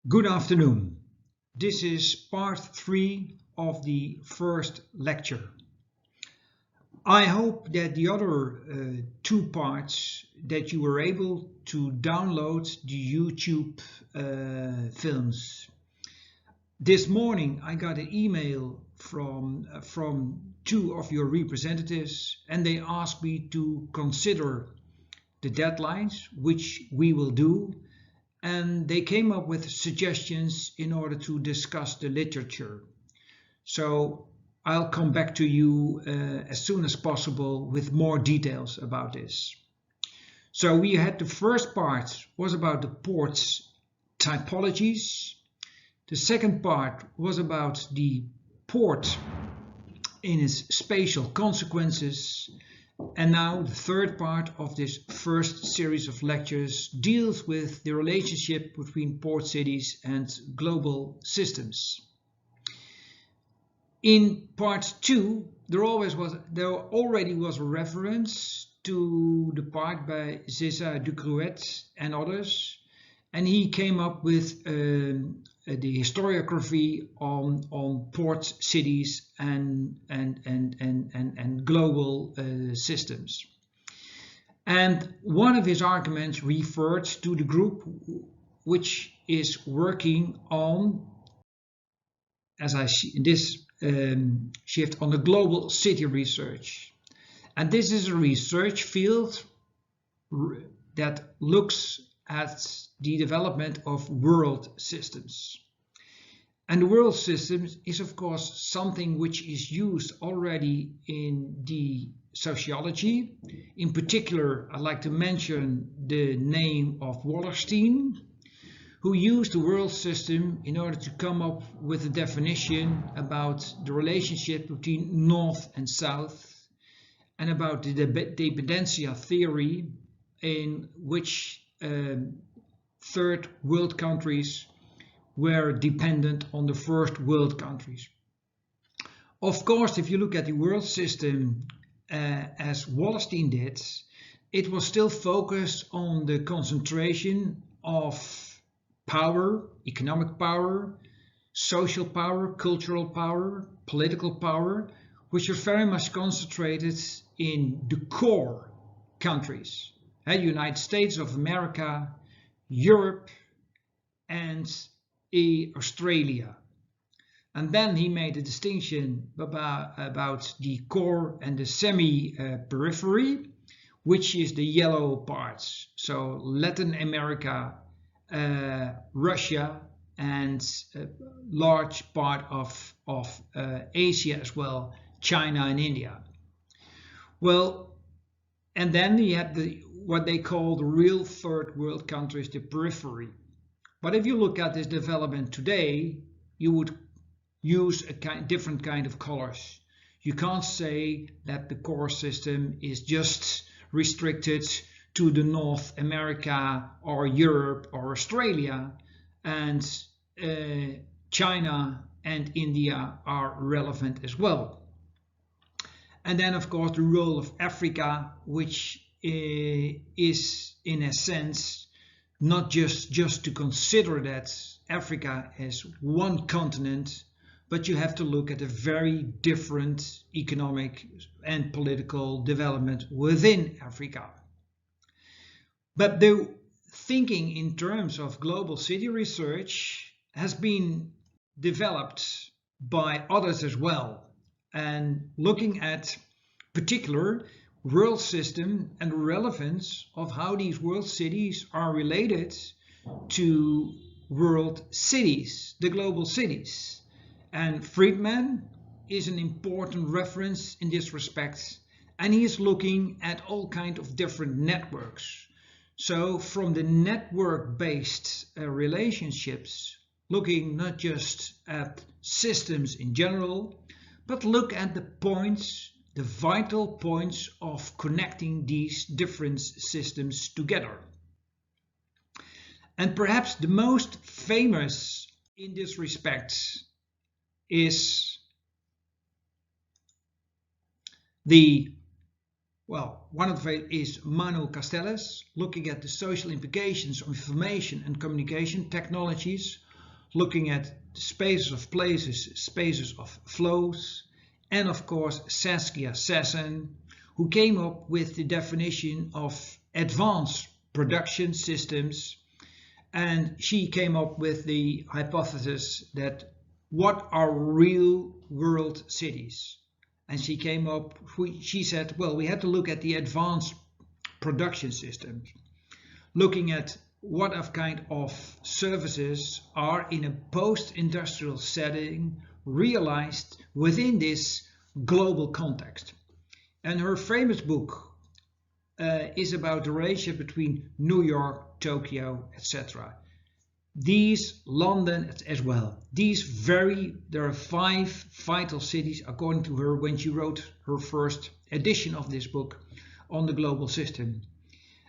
Good afternoon. This is part 3 of the first lecture. I hope that the other two parts that you were able to download the YouTube films. This morning I got an email from two of your representatives, and they asked me to consider the deadlines, which we will do. And they came up with suggestions in order to discuss the literature. So I'll come back to you as soon as possible with more details about this. So we had the first part was about the port's typologies. The second part was about the port in its spatial consequences. And now the third part of this first series of lectures deals with the relationship between port cities and global systems. In part 2, there already was a reference to the part by César Ducrouet and others, and he came up with the historiography on port cities and global systems. And one of his arguments referred to the group which is working on, as I see in this shift, on the global city research. And this is a research field that looks at the development of world systems. And the world systems is of course something which is used already in the sociology. In particular, I'd like to mention the name of Wallerstein, who used the world system in order to come up with a definition about the relationship between North and South, and about the dependencia theory, in which third world countries were dependent on the first world countries. Of course, if you look at the world system as Wallerstein did, it was still focused on the concentration of power, economic power, social power, cultural power, political power, which was very much concentrated in the core countries. United States of America, Europe, and Australia. And then he made a distinction about the core and the semi-periphery, which is the yellow parts. So Latin America, Russia, and a large part of Asia as well, China and India. Well, and then he had what they call the real third world countries, the periphery. But if you look at this development today, you would use a different kind of colors. You can't say that the core system is just restricted to the North America or Europe or Australia, and China and India are relevant as well. And then of course the role of Africa, which is in a sense not just to consider that Africa as one continent, but you have to look at a very different economic and political development within Africa. But the thinking in terms of global city research has been developed by others as well, and looking at particular world system and relevance of how these world cities are related to world cities, the global cities. And Friedman is an important reference in this respect, and he is looking at all kinds of different networks. So from the network-based relationships, looking not just at systems in general, but look at the points, the vital points of connecting these different systems together. And perhaps the most famous in this respect is one of them is Manu Castells, looking at the social implications of information and communication technologies looking at spaces of places, spaces of flows, and of course Saskia Sassen, who came up with the definition of advanced production systems, and she came up with the hypothesis that what are real world cities? And she said, well, we had to look at the advanced production systems, looking at what kind of services are in a post-industrial setting realized within this global context. And her famous book is about the relationship between New York, Tokyo, etc. These, London as well. There are 5 vital cities according to her when she wrote her first edition of this book on the global system.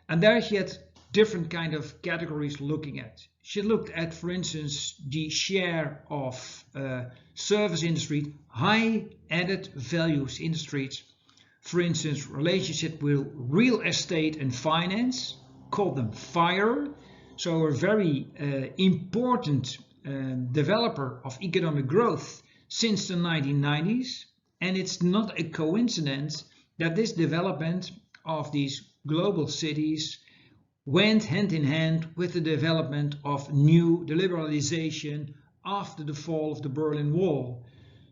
And there she had different kind of categories looking at. She looked at, for instance, the share of service industry, high added values industries, for instance, relationship with real estate and finance, called them FIRE, so a very important developer of economic growth since the 1990s. And it's not a coincidence that this development of these global cities went hand in hand with the development of the liberalization after the fall of the Berlin Wall.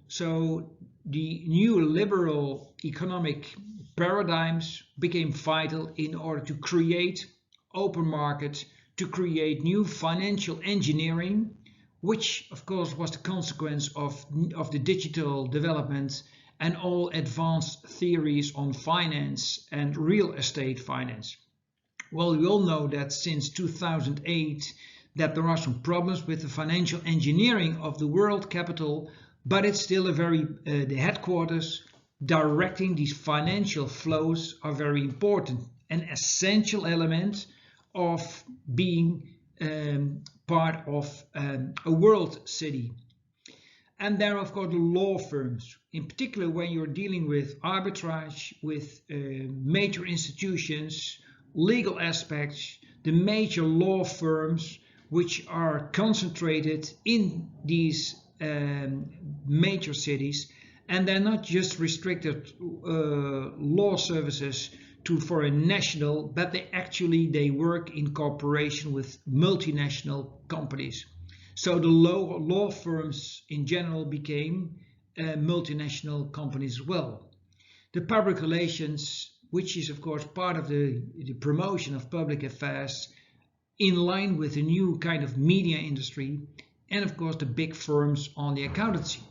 So the new liberal economic paradigms became vital in order to create open markets, to create new financial engineering, which of course was the consequence of the digital development and all advanced theories on finance and real estate finance. Well, we all know that since 2008 that there are some problems with the financial engineering of the world capital, but it's still the headquarters directing these financial flows are very important, an essential element of being part of a world city. And there are of course the law firms, in particular when you're dealing with arbitrage, with major institutions, legal aspects, the major law firms which are concentrated in these major cities, and they're not just restricted law services for a national, but they work in cooperation with multinational companies. So the law firms in general became multinational companies as well. The public relations, which is of course part of the promotion of public affairs in line with the new kind of media industry, and of course the big firms on the accountancy.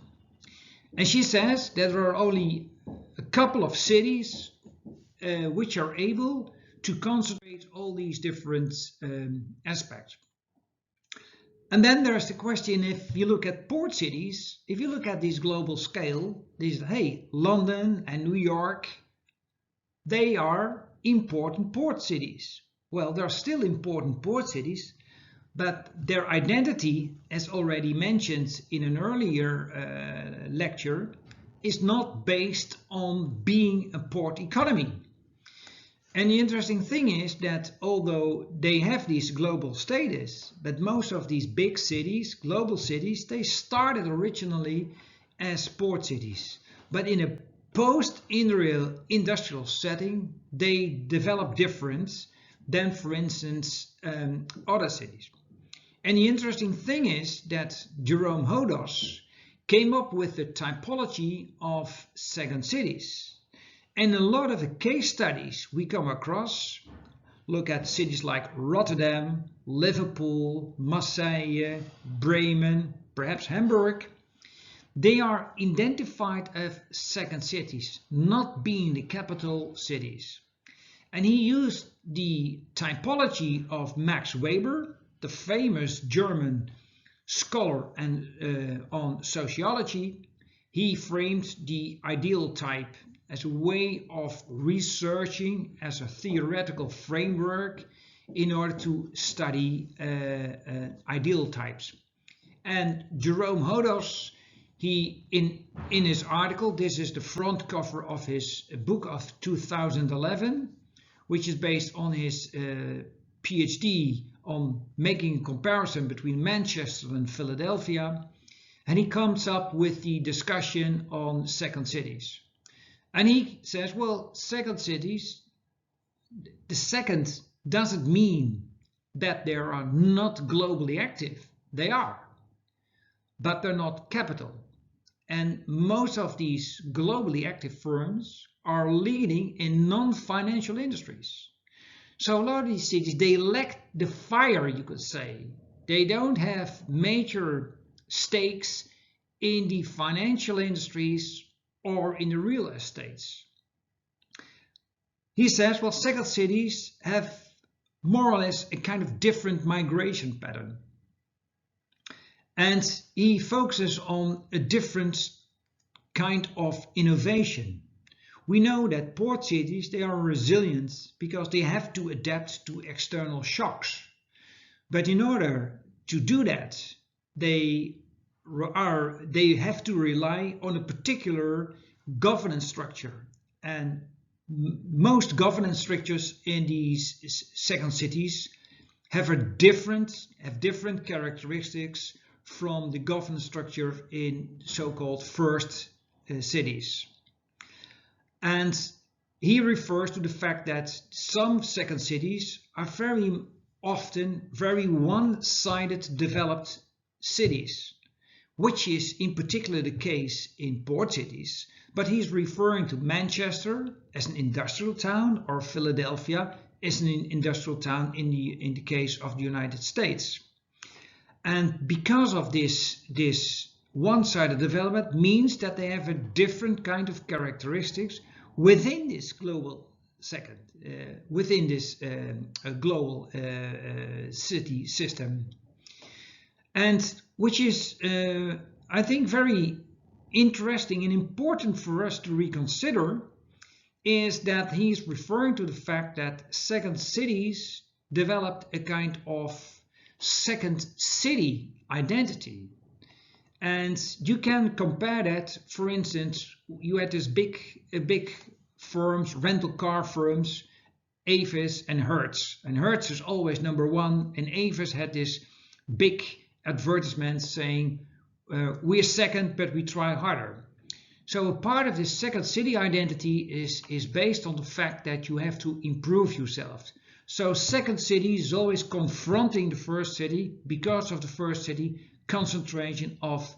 And she says that there are only a couple of cities which are able to concentrate all these different aspects. And then there's the question, if you look at port cities, if you look at this global scale, London and New York, they are important port cities. Well, they're still important port cities, but their identity, as already mentioned in an earlier lecture, is not based on being a port economy. And the interesting thing is that although they have this global status, but most of these big cities, global cities, they started originally as port cities. But in a post-industrial setting, they develop different than, for instance, other cities. And the interesting thing is that Jerome Hodos came up with the typology of second cities. And a lot of the case studies we come across look at cities like Rotterdam, Liverpool, Marseille, Bremen, perhaps Hamburg. They are identified as second cities, not being the capital cities. And he used the typology of Max Weber, the famous German scholar and on sociology. He framed the ideal type as a way of researching, as a theoretical framework in order to study ideal types. And Jerome Hodos, he in his article, this is the front cover of his book of 2011, which is based on his PhD on making a comparison between Manchester and Philadelphia, and he comes up with the discussion on second cities. And he says, well, second cities, the second doesn't mean that they are not globally active. They are, but they're not capital. And most of these globally active firms are leading in non-financial industries. So a lot of these cities, they lack the fire, you could say. They don't have major stakes in the financial industries or in the real estates. He says, well, second cities have more or less a kind of different migration pattern. And he focuses on a different kind of innovation. We know that port cities, they are resilient because they have to adapt to external shocks. But in order to do that, they have to rely on a particular governance structure. And most governance structures in these second cities have different characteristics from the governance structure in so-called first cities. And he refers to the fact that some second cities are very often very one-sided developed cities, which is in particular the case in port cities, but he's referring to Manchester as an industrial town or Philadelphia as an industrial town in the case of the United States. And because of this one-sided development means that they have a different kind of characteristics within this global within this global city system. And which is, I think, very interesting and important for us to reconsider, is that he's referring to the fact that second cities developed a kind of second city identity. And you can compare that, for instance, you had this big firms, rental car firms, Avis and Hertz. And Hertz is always number one, and Avis had this big advertisement saying, we're second, but we try harder. So a part of this second city identity is based on the fact that you have to improve yourself. So second city is always confronting the first city because of the first city concentration of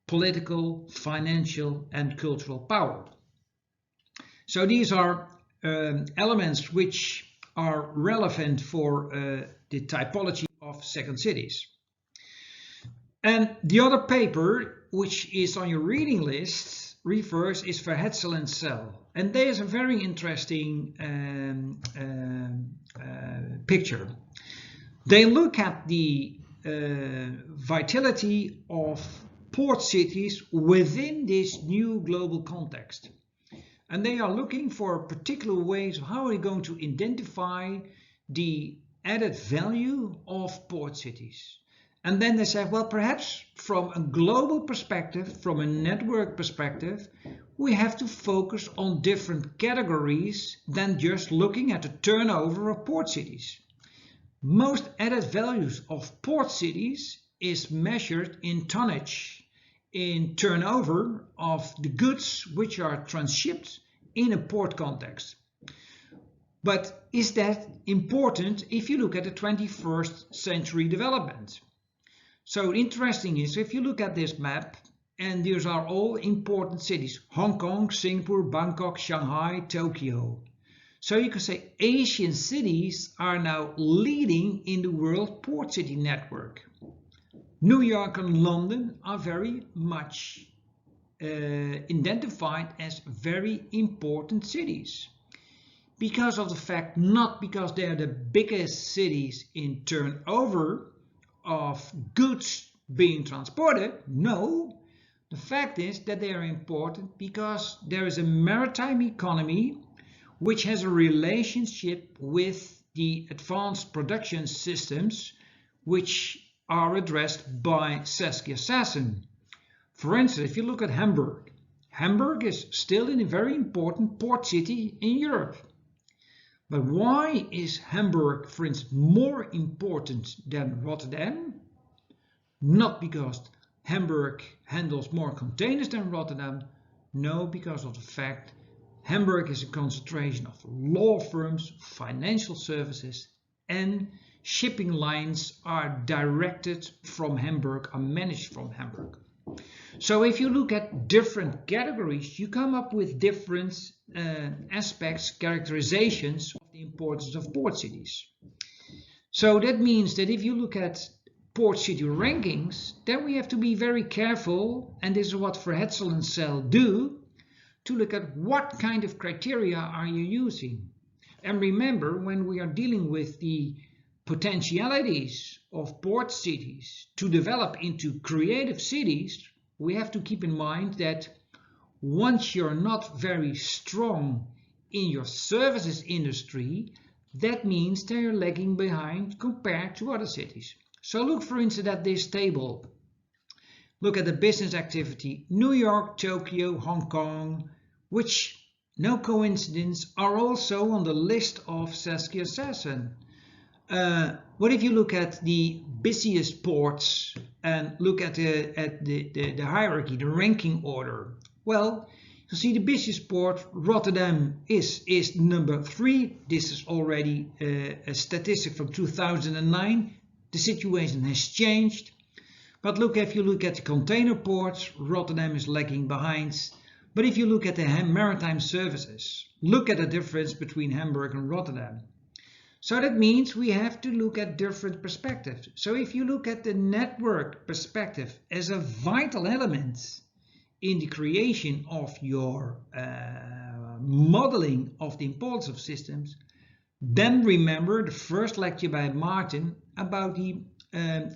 political, financial and cultural power. So these are elements which are relevant for the typology of second cities. And the other paper, which is on your reading list, refers is Verhetzel and Sell. And there's a very interesting picture. They look at the vitality of port cities within this new global context. And they are looking for particular ways of how are we going to identify the added value of port cities. And then they say, well, perhaps from a global perspective, from a network perspective, we have to focus on different categories than just looking at the turnover of port cities. Most added values of port cities is measured in tonnage, in turnover of the goods which are transshipped in a port context. But is that important if you look at the 21st century development? So interesting is, if you look at this map, and these are all important cities, Hong Kong, Singapore, Bangkok, Shanghai, Tokyo. So you can say Asian cities are now leading in the world port city network. New York and London are very much identified as very important cities. Because of the fact, not because they are the biggest cities in turnover of goods being transported, no. The fact is that they are important because there is a maritime economy which has a relationship with the advanced production systems which are addressed by Saskia Sassen. For instance, if you look at Hamburg, Hamburg is still in a very important port city in Europe. But why is Hamburg, for instance, more important than Rotterdam? Not because Hamburg handles more containers than Rotterdam. No, because of the fact Hamburg is a concentration of law firms, financial services, and shipping lines are directed from Hamburg, are managed from Hamburg. So if you look at different categories, you come up with different aspects, characterizations of the importance of port cities. So that means that if you look at port city rankings, then we have to be very careful, and this is what Verhetzel and Cell do, to look at what kind of criteria are you using. And remember, when we are dealing with the potentialities of port cities to develop into creative cities, we have to keep in mind that once you're not very strong in your services industry, that means that you're lagging behind compared to other cities. So look, for instance, at this table. Look at the business activity. New York, Tokyo, Hong Kong, which, no coincidence, are also on the list of Saskia Sassen. What if you look at the busiest ports and look at the hierarchy, the ranking order? Well, you see the busiest port, Rotterdam, is number 3. This is already a statistic from 2009. The situation has changed. But look, if you look at the container ports, Rotterdam is lagging behind. But if you look at the maritime services, look at the difference between Hamburg and Rotterdam. So that means we have to look at different perspectives. So if you look at the network perspective as a vital element in the creation of your modeling of the importance of systems, then remember the first lecture by Martin about the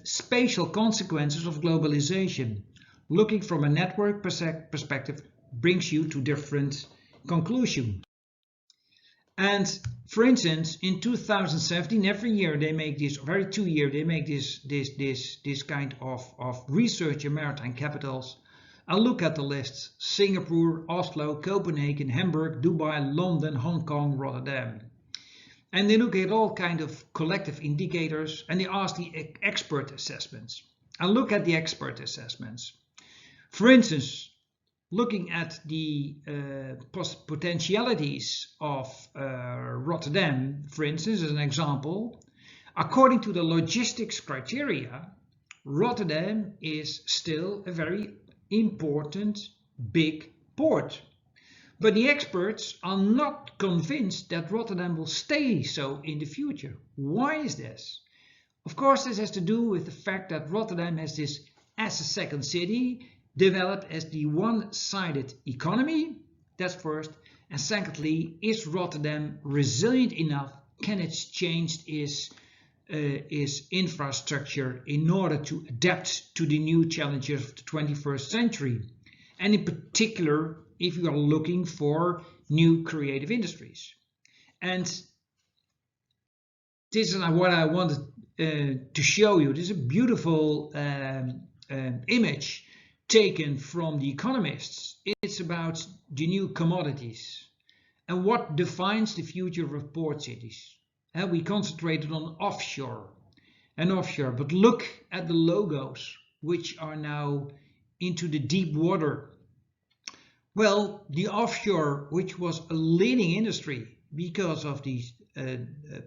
spatial consequences of globalization. Looking from a network perspective brings you to different conclusions. And for instance, in 2017, every year they make this, every 2 years they make this kind of research in maritime capitals. And look at the lists: Singapore, Oslo, Copenhagen, Hamburg, Dubai, London, Hong Kong, Rotterdam. And they look at all kinds of collective indicators, and they ask the expert assessments. And look at the expert assessments. For instance, looking at the potentialities of Rotterdam, for instance, as an example, according to the logistics criteria, Rotterdam is still a very important big port. But the experts are not convinced that Rotterdam will stay so in the future. Why is this? Of course, this has to do with the fact that Rotterdam has this, as a second city, developed as the one-sided economy. That's first. And secondly, is Rotterdam resilient enough? Can it change its infrastructure in order to adapt to the new challenges of the 21st century? And in particular, if you are looking for new creative industries. And this is what I wanted to show you. This is a beautiful image taken from The Economists. It's about the new commodities and what defines the future of port cities. And we concentrated on offshore, but look at the logos which are now into the deep water. Well, the offshore, which was a leading industry because of the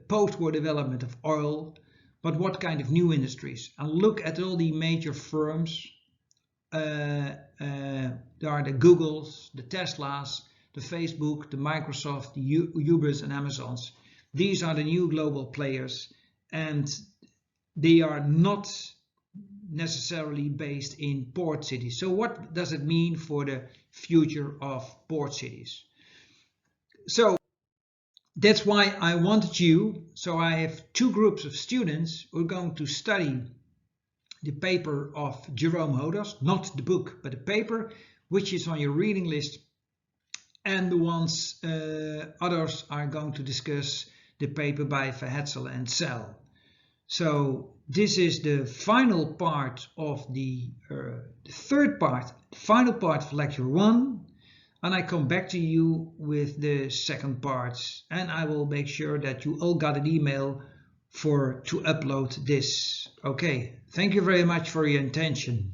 post-war development of oil, but what kind of new industries? And look at all the major firms. There are the Googles, the Teslas, the Facebook, the Microsoft, the Ubers and Amazons. These are the new global players, and they are not necessarily based in port cities. So what does it mean for the future of port cities? So that's why I wanted you, so I have 2 groups of students who are going to study the paper of Jerome Hodas, not the book, but the paper, which is on your reading list. And the ones, others are going to discuss the paper by Verhetzel and Cell. So this is the final part of the third part, the final part of lecture 1. and I come back to you with the second part, and I will make sure that you all got an email to upload this. Okay, thank you very much for your attention.